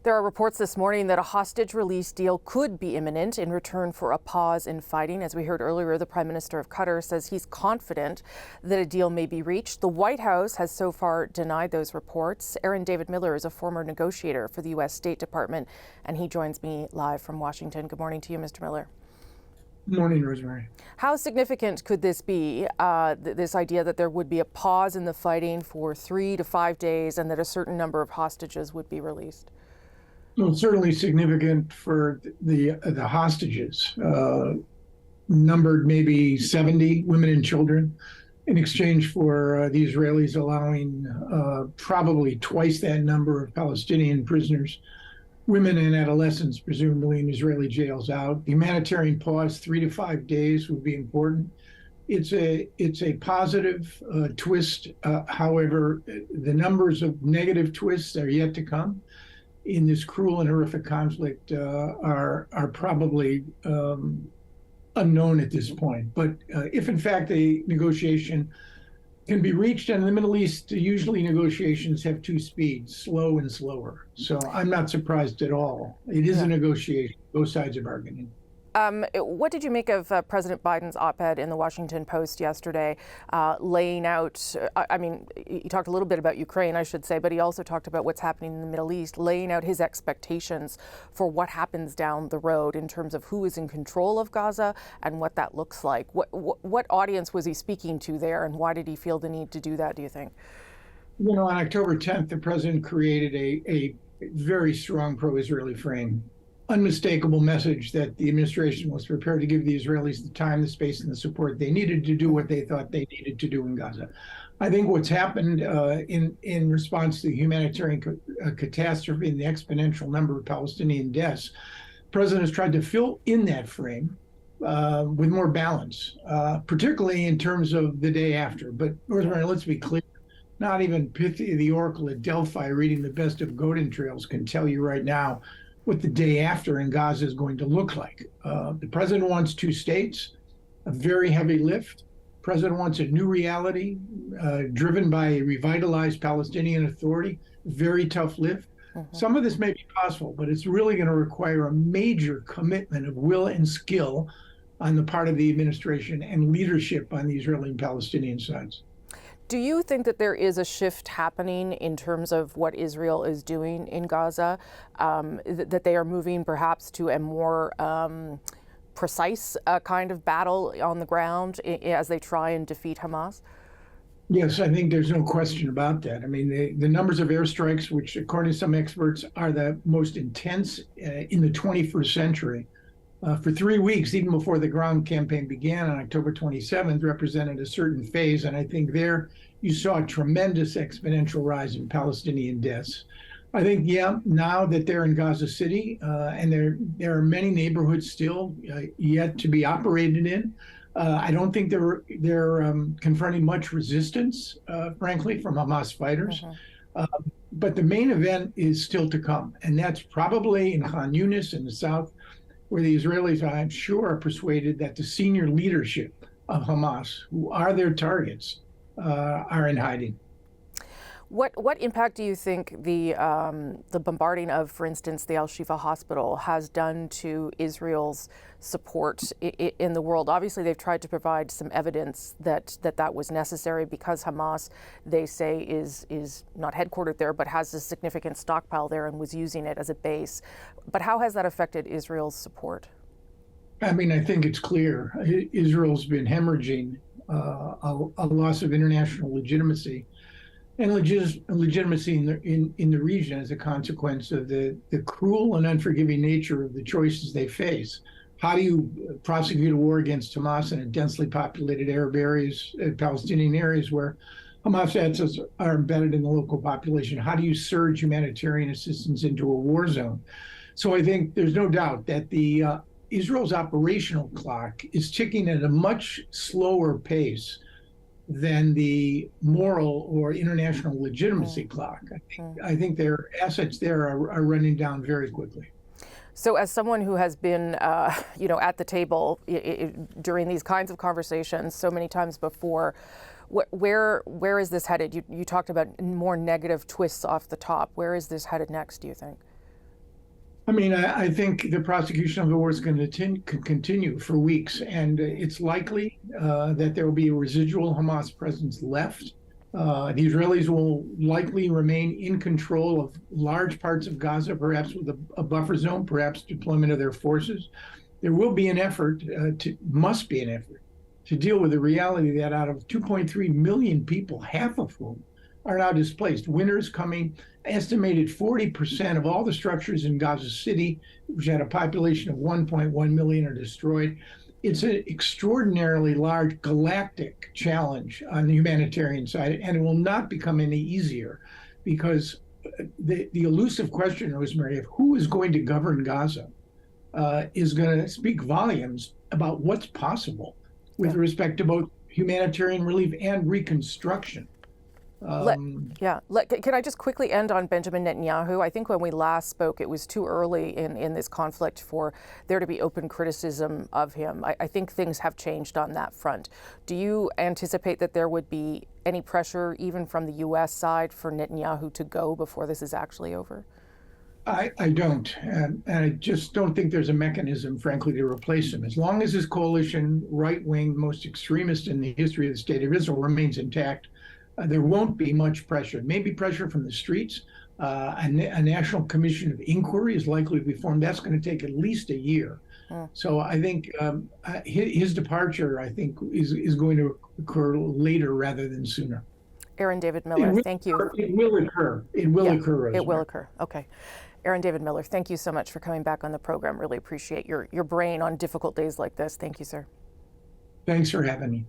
There are reports this morning that a hostage release deal could be imminent in return for a pause in fighting. As we heard earlier, the Prime Minister of Qatar says he's confident that a deal may be reached. The White House has so far denied those reports. Aaron David Miller is a former negotiator for the U.S. State Department, and he joins me live from Washington. Good morning to you, Mr. Miller. Good morning, Rosemary. How significant could this be, this idea that there would be a pause in the fighting for 3 to 5 days and that a certain number of hostages would be released? Well, certainly significant for the hostages, numbered maybe 70 women and children, in exchange for the Israelis allowing probably twice that number of Palestinian prisoners, women and adolescents, presumably in Israeli jails, out. The humanitarian pause, 3 to 5 days, would be important. It's a positive twist. However, the numbers of negative twists are yet to come in this cruel and horrific conflict are probably unknown at this point. But if in fact a negotiation can be reached, and in the Middle East, usually negotiations have two speeds, slow and slower. So I'm not surprised at all. It is a negotiation. Both sides are bargaining. What did you make of President Biden's op-ed in the Washington Post yesterday, laying out, he talked a little bit about Ukraine, I should say, but he also talked about what's happening in the Middle East, laying out his expectations for what happens down the road in terms of who is in control of Gaza and what that looks like. What audience was he speaking to there, and why did he feel the need to do that, do you think? You know, on October 10th, the president created a very strong pro-Israeli frame. Unmistakable message that the administration was prepared to give the Israelis the time, the space, and the support they needed to do what they thought they needed to do in Gaza. I think what's happened in response to the humanitarian catastrophe and the exponential number of Palestinian deaths, the president has tried to fill in that frame with more balance, particularly in terms of the day after. But Rosemary, let's be clear. Not even Pythia, the oracle at Delphi, reading the best of goat entrails, can tell you right now what the day after in Gaza is going to look like. The president wants two states, a very heavy lift. The president wants a new reality driven by a revitalized Palestinian Authority, very tough lift. Some of this may be possible, but it's really going to require a major commitment of will and skill on the part of the administration and leadership on the Israeli and Palestinian sides. Do you think that there is a shift happening in terms of what Israel is doing in Gaza, that they are moving perhaps to a more precise kind of battle on the ground as they try and defeat Hamas? Yes, I think there's no question about that. I mean, the numbers of airstrikes, which according to some experts are the most intense in the 21st century, for 3 weeks, even before the ground campaign began on October 27th, represented a certain phase. And I think there you saw a tremendous exponential rise in Palestinian deaths. I think, now that they're in Gaza City, and there are many neighborhoods still yet to be operated in, I don't think they're confronting much resistance, frankly, from Hamas fighters. But the main event is still to come. And that's probably in Khan Yunis in the south, where the Israelis, I'm sure, are persuaded that the senior leadership of Hamas, who are their targets, are in hiding. What impact do you think the bombarding of, for instance, the Al-Shifa hospital has done to Israel's support in the world? Obviously, they've tried to provide some evidence that was necessary because Hamas, they say, is not headquartered there, but has a significant stockpile there and was using it as a base. But how has that affected Israel's support? I mean, I think it's clear. Israel's been hemorrhaging a loss of international legitimacy and legitimacy in the region as a consequence of the cruel and unforgiving nature of the choices they face. How do you prosecute a war against Hamas in a densely populated Arab areas, Palestinian areas where Hamas assets are embedded in the local population? How do you surge humanitarian assistance into a war zone? So I think there's no doubt that Israel's operational clock is ticking at a much slower pace than the moral or international legitimacy clock. I think their assets there are running down very quickly. So as someone who has been, at the table during these kinds of conversations so many times before, where is this headed? You talked about more negative twists off the top. Where is this headed next, do you think? I mean, I think the prosecution of the war is going to continue for weeks, and it's likely that there will be a residual Hamas presence left. The Israelis will likely remain in control of large parts of Gaza, perhaps with a buffer zone, perhaps deployment of their forces. There will be an effort, must be an effort, to deal with the reality that out of 2.3 million people, half of whom are now displaced. Winter's coming. Estimated 40% of all the structures in Gaza City, which had a population of 1.1 million, are destroyed. It's an extraordinarily large galactic challenge on the humanitarian side, and it will not become any easier because the elusive question, Rosemary, of who is going to govern Gaza is going to speak volumes about what's possible with respect to both humanitarian relief and reconstruction. Can I just quickly end on Benjamin Netanyahu? I think when we last spoke, it was too early in this conflict for there to be open criticism of him. I think things have changed on that front. Do you anticipate that there would be any pressure, even from the U.S. side, for Netanyahu to go before this is actually over? I don't. And I just don't think there's a mechanism, frankly, to replace him. As long as his coalition, right-wing, most extremist in the history of the state of Israel, remains intact, there won't be much pressure. Maybe pressure from the streets. A national commission of inquiry is likely to be formed. That's going to take at least a year. So I think his departure, I think, is going to occur later rather than sooner. Aaron David Miller, thank you. It will occur. It will occur, Rosemary. It will occur. Okay. Aaron David Miller, thank you so much for coming back on the program. Really appreciate your brain on difficult days like this. Thank you, sir. Thanks for having me.